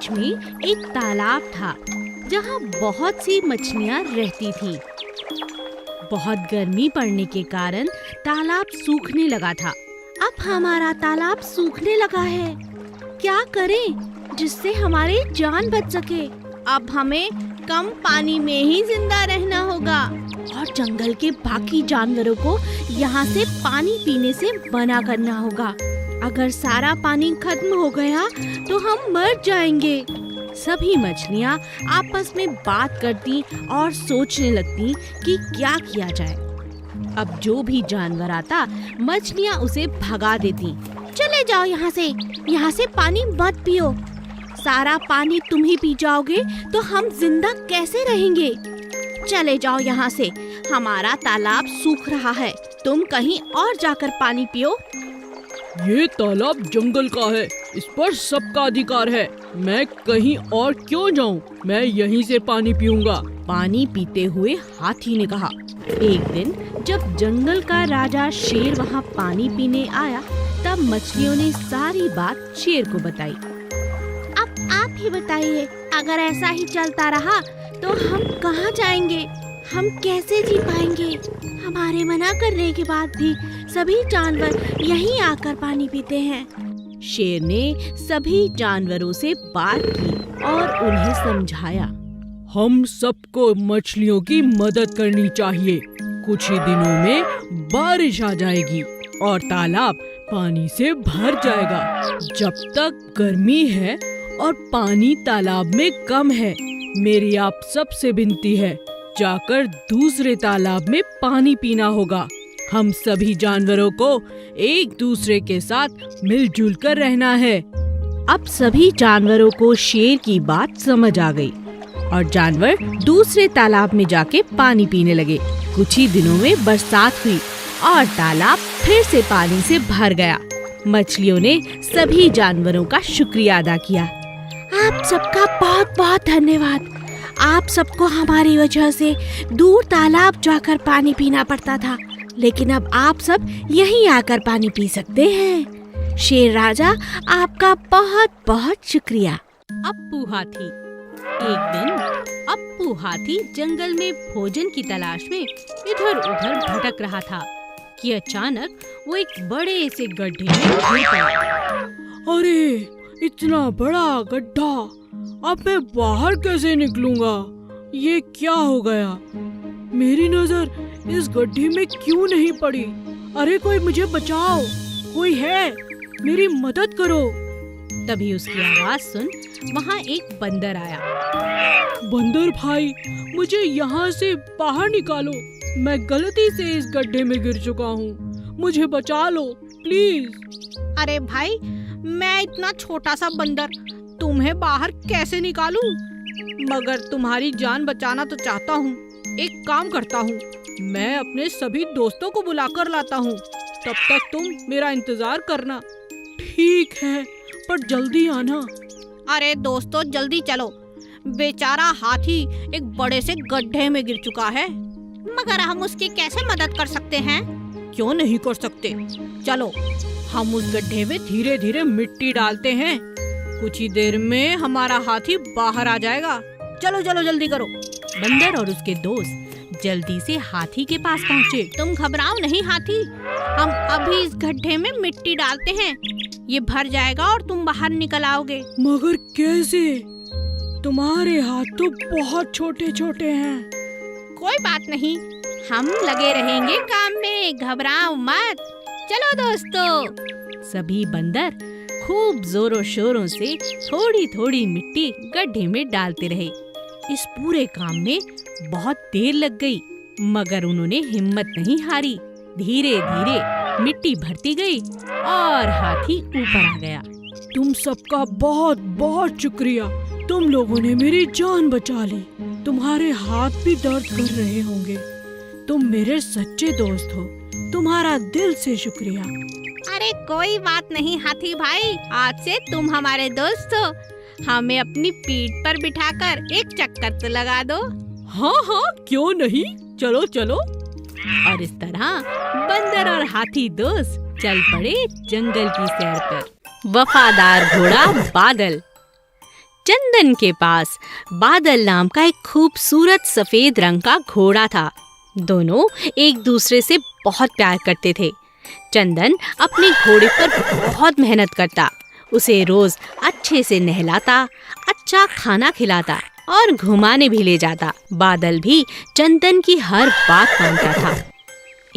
बीच में एक तालाब था जहाँ बहुत सी मछलियाँ रहती थी। बहुत गर्मी पड़ने के कारण तालाब सूखने लगा था। अब हमारा तालाब सूखने लगा है, क्या करें जिससे हमारी जान बच सके। अब हमें कम पानी में ही जिंदा रहना होगा और जंगल के बाकी जानवरों को यहाँ से पानी पीने से मना करना होगा। अगर सारा पानी खत्म हो गया तो हम मर जाएंगे। सभी मछलियाँ आपस में बात करती और सोचने लगती कि क्या किया जाए। अब जो भी जानवर आता मछलियाँ उसे भगा देती। चले जाओ यहाँ से पानी मत पियो। सारा पानी तुम ही पी जाओगे तो हम जिंदा कैसे रहेंगे। चले जाओ यहाँ से, हमारा तालाब सूख रहा है, तुम कहीं और जाकर पानी पियो। ये तालाब जंगल का है, इस पर सबका अधिकार है। मैं कहीं और क्यों जाऊं? मैं यहीं से पानी पीऊंगा। पानी पीते हुए हाथी ने कहा। एक दिन जब जंगल का राजा शेर वहाँ पानी पीने आया तब मछलियों ने सारी बात शेर को बताई। अब आप ही बताइए, अगर ऐसा ही चलता रहा तो हम कहाँ जाएंगे, हम कैसे जी पाएंगे। हमारे मना करने के बाद भी सभी जानवर यहीं आकर पानी पीते हैं। शेर ने सभी जानवरों से बात की और उन्हें समझाया। हम सबको मछलियों की मदद करनी चाहिए। कुछ ही दिनों में बारिश आ जाएगी और तालाब पानी से भर जाएगा। जब तक गर्मी है और पानी तालाब में कम है, मेरी आप सबसे विनती है, जाकर दूसरे तालाब में पानी पीना होगा। हम सभी जानवरों को एक दूसरे के साथ मिलजुल कर रहना है। अब सभी जानवरों को शेर की बात समझ आ गई और जानवर दूसरे तालाब में जाके पानी पीने लगे। कुछ ही दिनों में बरसात हुई और तालाब फिर से पानी से भर गया। मछलियों ने सभी जानवरों का शुक्रिया अदा किया। आप सबका बहुत बहुत धन्यवाद। आप सबको हमारी वजह से दूर तालाब जाकर पानी पीना पड़ता था, लेकिन अब आप सब यहीं आकर पानी पी सकते हैं। शेर राजा, आपका बहुत बहुत शुक्रिया। अप्पू हाथी। एक दिन अप्पू हाथी जंगल में भोजन की तलाश में इधर उधर भटक रहा था कि अचानक वो एक बड़े से गड्ढे में गिर पड़ा। अरे, इतना बड़ा गड्ढा, अब मैं बाहर कैसे निकलूंगा? ये क्या हो गया? मेरी नजर इस गड्ढे में क्यों नहीं पड़ी? अरे कोई मुझे बचाओ, कोई है, मेरी मदद करो। तभी उसकी आवाज सुन वहाँ एक बंदर आया। बंदर भाई, मुझे यहाँ से बाहर निकालो। मैं गलती से इस गड्ढे में गिर चुका हूँ, मुझे बचा लो प्लीज। अरे भाई, मैं इतना छोटा सा बंदर तुम्हें बाहर कैसे निकालूं? मगर तुम्हारी जान बचाना तो चाहता हूँ। एक काम करता हूँ, मैं अपने सभी दोस्तों को बुलाकर लाता हूँ, तब तक तुम मेरा इंतजार करना। ठीक है, पर जल्दी आना। अरे दोस्तों, जल्दी चलो, बेचारा हाथी एक बड़े से गड्ढे में गिर चुका है। मगर हम उसकी कैसे मदद कर सकते हैं? क्यों नहीं कर सकते? चलो, हम उस गड्ढे में धीरे धीरे मिट्टी डालते हैं। कुछ ही देर में हमारा हाथी बाहर आ जाएगा। चलो चलो, जल्दी करो। बंदर और उसके दोस्त जल्दी से हाथी के पास पहुँचे। तुम घबराओ नहीं हाथी, हम अभी इस गड्ढे में मिट्टी डालते हैं, ये भर जाएगा और तुम बाहर निकल आओगे। मगर कैसे? तुम्हारे हाथ तो बहुत छोटे छोटे हैं। कोई बात नहीं, हम लगे रहेंगे काम में, घबराओ मत। चलो दोस्तों। सभी बंदर खूब जोरों शोरों से थोड़ी थोड़ी मिट्टी गड्ढे में डालते रहे। इस पूरे काम में बहुत देर लग गई, मगर उन्होंने हिम्मत नहीं हारी। धीरे धीरे मिट्टी भरती गई और हाथी ऊपर आ गया। तुम सबका बहुत बहुत शुक्रिया, तुम लोगों ने मेरी जान बचा ली। तुम्हारे हाथ भी दर्द कर रहे होंगे। तुम मेरे सच्चे दोस्त हो, तुम्हारा दिल से शुक्रिया। अरे कोई बात नहीं हाथी भाई, आज से तुम हमारे दोस्त हो। हमें अपनी पीठ पर बिठाकर एक चक्कर तो लगा दो। हाँ हाँ, क्यों नहीं, चलो चलो। और इस तरह बंदर और हाथी दोस्त चल पड़े जंगल की सैर पर। वफादार घोड़ा बादल। चंदन के पास बादल नाम का एक खूबसूरत सफेद रंग का घोड़ा था। दोनों एक दूसरे से बहुत प्यार करते थे। चंदन अपने घोड़े पर बहुत मेहनत करता, उसे रोज अच्छे से नहलाता, अच्छा खाना खिलाता और घुमाने भी ले जाता। बादल भी चंदन की हर बात मानता था।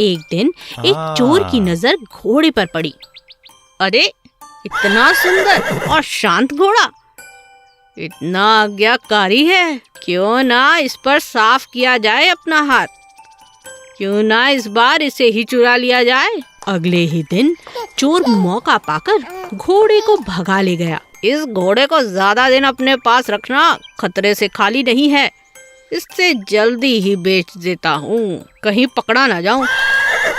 एक दिन एक चोर की नजर घोड़े पर पड़ी। अरे, इतना सुंदर और शांत घोड़ा, इतना आज्ञाकारी है, क्यों ना इस पर साफ किया जाए अपना हाथ, क्यों ना इस बार इसे ही चुरा लिया जाए। अगले ही दिन चोर मौका पाकर घोड़े को भगा ले गया। इस घोड़े को ज्यादा दिन अपने पास रखना खतरे से खाली नहीं है, इससे जल्दी ही बेच देता हूँ, कहीं पकड़ा ना जाऊं,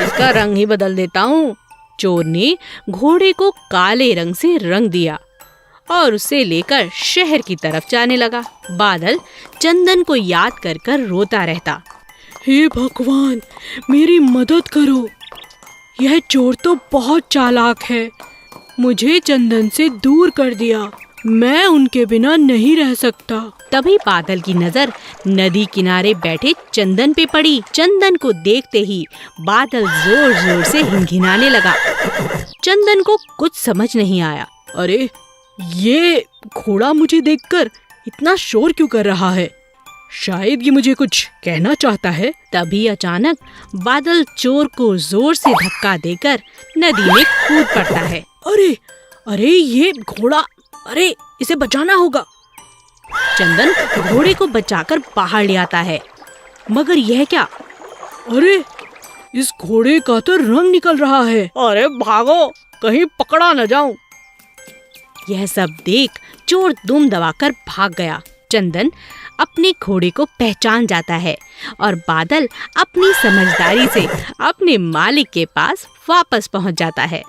इसका रंग ही बदल देता हूँ। चोर ने घोड़े को काले रंग से रंग दिया और उसे लेकर शहर की तरफ जाने लगा। बादल चंदन को याद कर कर रोता रहता। हे भगवान, मेरी मदद करो, यह चोर तो बहुत चालाक है, मुझे चंदन से दूर कर दिया, मैं उनके बिना नहीं रह सकता। तभी बादल की नजर नदी किनारे बैठे चंदन पे पड़ी। चंदन को देखते ही बादल जोर जोर से हिनहिनाने लगा। चंदन को कुछ समझ नहीं आया। अरे, ये घोड़ा मुझे देखकर इतना शोर क्यों कर रहा है? शायद ये मुझे कुछ कहना चाहता है। तभी अचानक बादल चोर को जोर से धक्का देकर नदी में कूद पड़ता है। अरे अरे, ये घोड़ा, अरे इसे बचाना होगा। चंदन घोड़े को बचाकर बाहर ले आता है, मगर यह क्या? अरे, इस घोड़े का तो रंग निकल रहा है। अरे भागो, कहीं पकड़ा न जाऊं। यह सब देख चोर दुम दबाकर भाग गया। चंदन अपने घोड़े को पहचान जाता है और बादल अपनी समझदारी से अपने मालिक के पास वापस पहुंच जाता है।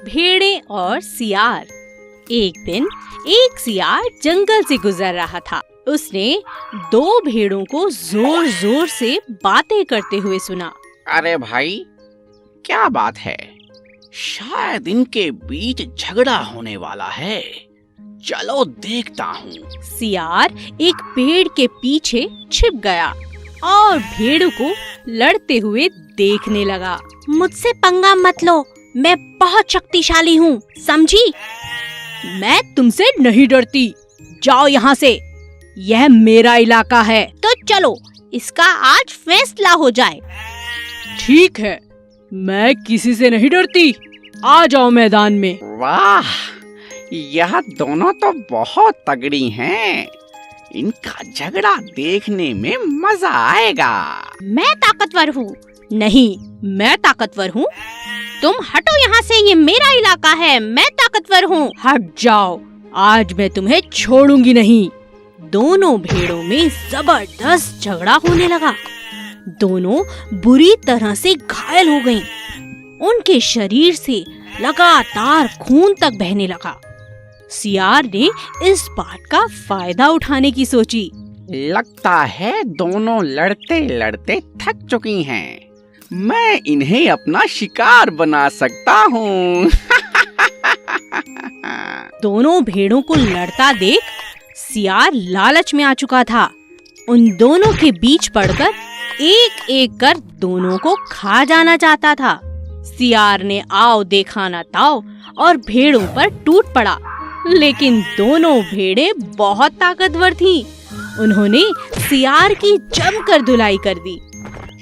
भेड़ें और सियार। एक दिन एक सियार जंगल से गुजर रहा था। उसने दो भेड़ों को जोर जोर से बातें करते हुए सुना। अरे भाई, क्या बात है? शायद इनके बीच झगड़ा होने वाला है, चलो देखता हूँ। सियार एक पेड़ के पीछे छिप गया और भेड़ों को लड़ते हुए देखने लगा। मुझसे पंगा मत लो, मैं बहुत शक्तिशाली हूँ, समझी? मैं तुमसे नहीं डरती, जाओ यहाँ से, यह मेरा इलाका है। तो चलो, इसका आज फैसला हो जाए। ठीक है, मैं किसी से नहीं डरती, आ जाओ मैदान में। वाह, यह दोनों तो बहुत तगड़ी हैं, इनका झगड़ा देखने में मजा आएगा। मैं ताकतवर हूँ। नहीं, मैं ताकतवर हूँ। तुम हटो यहाँ से, ये मेरा इलाका है, मैं ताकतवर हूँ। हट जाओ, आज मैं तुम्हें छोड़ूंगी नहीं। दोनों भेड़ों में जबरदस्त झगड़ा होने लगा। दोनों बुरी तरह से घायल हो गईं। उनके शरीर से लगातार खून तक बहने लगा। सियार ने इस बात का फायदा उठाने की सोची। लगता है दोनों लड़ते लड़ते थक चुकी हैं, मैं इन्हें अपना शिकार बना सकता हूँ। दोनों भेड़ों को लड़ता देख सियार लालच में आ चुका था। उन दोनों के बीच पड़कर एक एक कर दोनों को खा जाना चाहता था। सियार ने आओ देखा ना ताओ और भेड़ों पर टूट पड़ा, लेकिन दोनों भेड़ें बहुत ताकतवर थीं। उन्होंने सियार की जमकर धुलाई कर दी।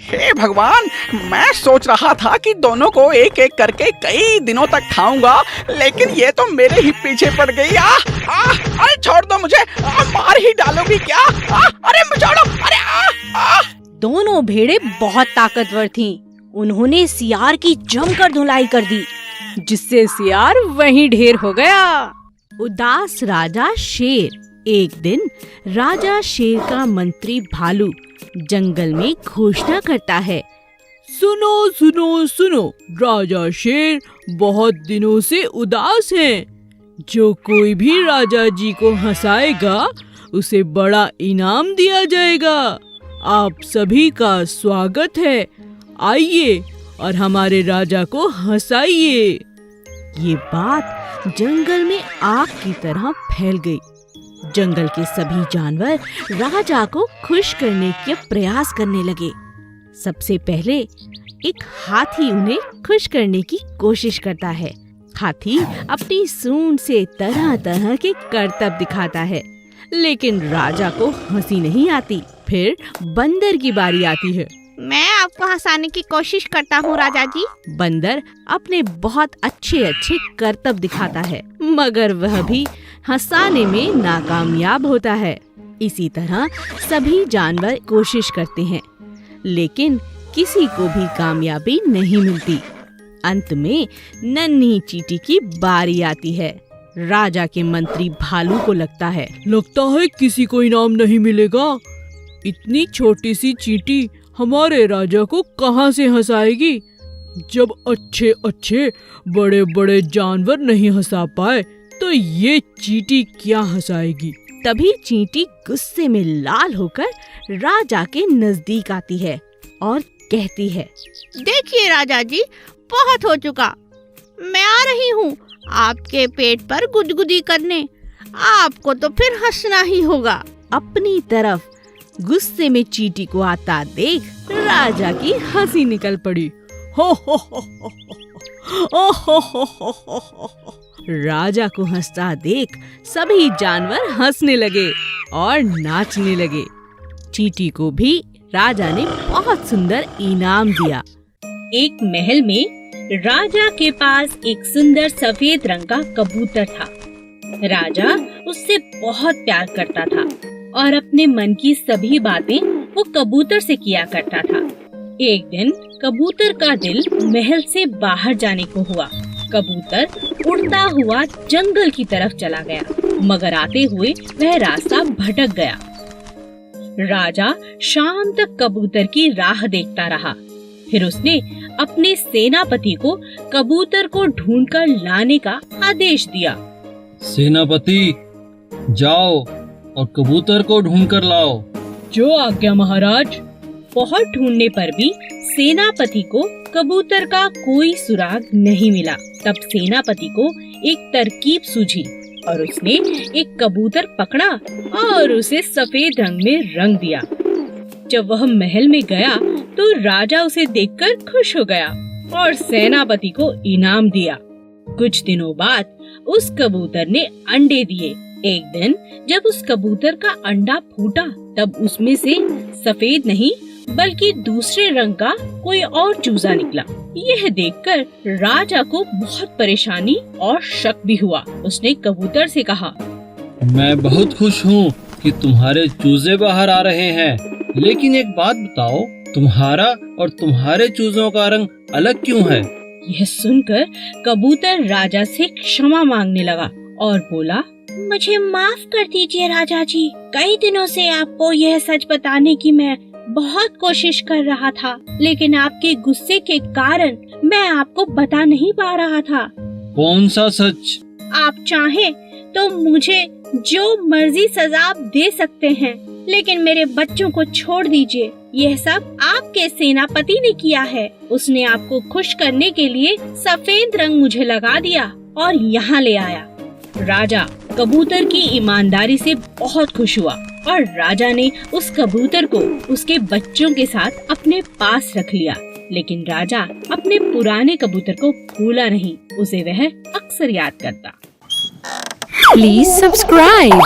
हे भगवान, मैं सोच रहा था कि दोनों को एक एक करके कई दिनों तक खाऊंगा, लेकिन ये तो मेरे ही पीछे पड़ गई। अरे छोड़ दो मुझे, मार ही डालोगी क्या? अरे छोड़ो, अरे दोनों भेड़ें बहुत ताकतवर थीं। उन्होंने सियार की जमकर धुलाई कर दी, जिससे सियार वहीं ढेर हो गया। उदास राजा शेर। एक दिन राजा शेर का मंत्री भालू जंगल में घोषणा करता है। सुनो सुनो सुनो, राजा शेर बहुत दिनों से उदास हैं। जो कोई भी राजा जी को हंसाएगा उसे बड़ा इनाम दिया जाएगा। आप सभी का स्वागत है, आइए और हमारे राजा को हंसाइए। ये बात जंगल में आग की तरह फैल गई। जंगल के सभी जानवर राजा को खुश करने के प्रयास करने लगे। सबसे पहले एक हाथी उन्हें खुश करने की कोशिश करता है। हाथी अपनी सूंड से तरह तरह के करतब दिखाता है, लेकिन राजा को हंसी नहीं आती। फिर बंदर की बारी आती है। मैं आपको हंसाने की कोशिश करता हूँ राजा जी। बंदर अपने बहुत अच्छे अच्छे करतब दिखाता है, मगर वह भी हंसाने में नाकामयाब होता है। इसी तरह सभी जानवर कोशिश करते हैं, लेकिन किसी को भी कामयाबी नहीं मिलती। अंत में नन्ही चींटी की बारी आती है। राजा के मंत्री भालू को लगता है किसी को इनाम नहीं मिलेगा। इतनी छोटी सी चींटी हमारे राजा को कहाँ से हंसाएगी। जब अच्छे अच्छे बड़े बड़े जानवर नहीं हंसा पाए तो ये चींटी क्या हंसाएगी। तभी चींटी गुस्से में लाल होकर राजा के नजदीक आती है और कहती है, देखिए राजा जी, बहुत हो चुका। मैं आ रही हूँ आपके पेट पर गुदगुदी करने। आपको तो फिर हंसना ही होगा। अपनी तरफ गुस्से में चींटी को आता देख राजा की हंसी निकल पड़ी। हो हो हो हो हो हो हो हो हो हो। राजा को हंसता देख सभी जानवर हंसने लगे और नाचने लगे। चींटी को भी राजा ने बहुत सुंदर इनाम दिया। एक महल में राजा के पास एक सुंदर सफेद रंग का कबूतर था। राजा उससे बहुत प्यार करता था और अपने मन की सभी बातें वो कबूतर से किया करता था। एक दिन कबूतर का दिल महल से बाहर जाने को हुआ। कबूतर उड़ता हुआ जंगल की तरफ चला गया, मगर आते हुए वह रास्ता भटक गया। राजा शाम तक कबूतर की राह देखता रहा। फिर उसने अपने सेनापति को कबूतर को ढूंढकर लाने का आदेश दिया। सेनापति, जाओ और कबूतर को ढूंढकर लाओ। जो आज्ञा महाराज। बहुत ढूंढने पर भी सेनापति को कबूतर का कोई सुराग नहीं मिला। तब सेनापति को एक तरकीब सूझी और उसने एक कबूतर पकड़ा और उसे सफेद रंग में रंग दिया। जब वह महल में गया तो राजा उसे देखकर खुश हो गया और सेनापति को इनाम दिया। कुछ दिनों बाद उस कबूतर ने अंडे दिए। एक दिन जब उस कबूतर का अंडा फूटा तब उसमें से सफेद नहीं बल्कि दूसरे रंग का कोई और चूजा निकला। यह देखकर राजा को बहुत परेशानी और शक भी हुआ। उसने कबूतर से कहा, मैं बहुत खुश हूँ कि तुम्हारे चूजे बाहर आ रहे हैं, लेकिन एक बात बताओ, तुम्हारा और तुम्हारे चूजों का रंग अलग क्यों है? यह सुनकर कबूतर राजा से क्षमा मांगने लगा और बोला, मुझे माफ कर दीजिए राजा जी। कई दिनों से आपको यह सच बताने की मैं बहुत कोशिश कर रहा था, लेकिन आपके गुस्से के कारण मैं आपको बता नहीं पा रहा था। कौन सा सच? आप चाहें तो मुझे जो मर्जी सजा आप दे सकते हैं, लेकिन मेरे बच्चों को छोड़ दीजिए। यह सब आपके सेनापति ने किया है। उसने आपको खुश करने के लिए सफेद रंग मुझे लगा दिया और यहाँ ले आया। राजा कबूतर की ईमानदारी से बहुत खुश हुआ और राजा ने उस कबूतर को उसके बच्चों के साथ अपने पास रख लिया। लेकिन राजा अपने पुराने कबूतर को भूला नहीं, उसे वह अक्सर याद करता। Please subscribe.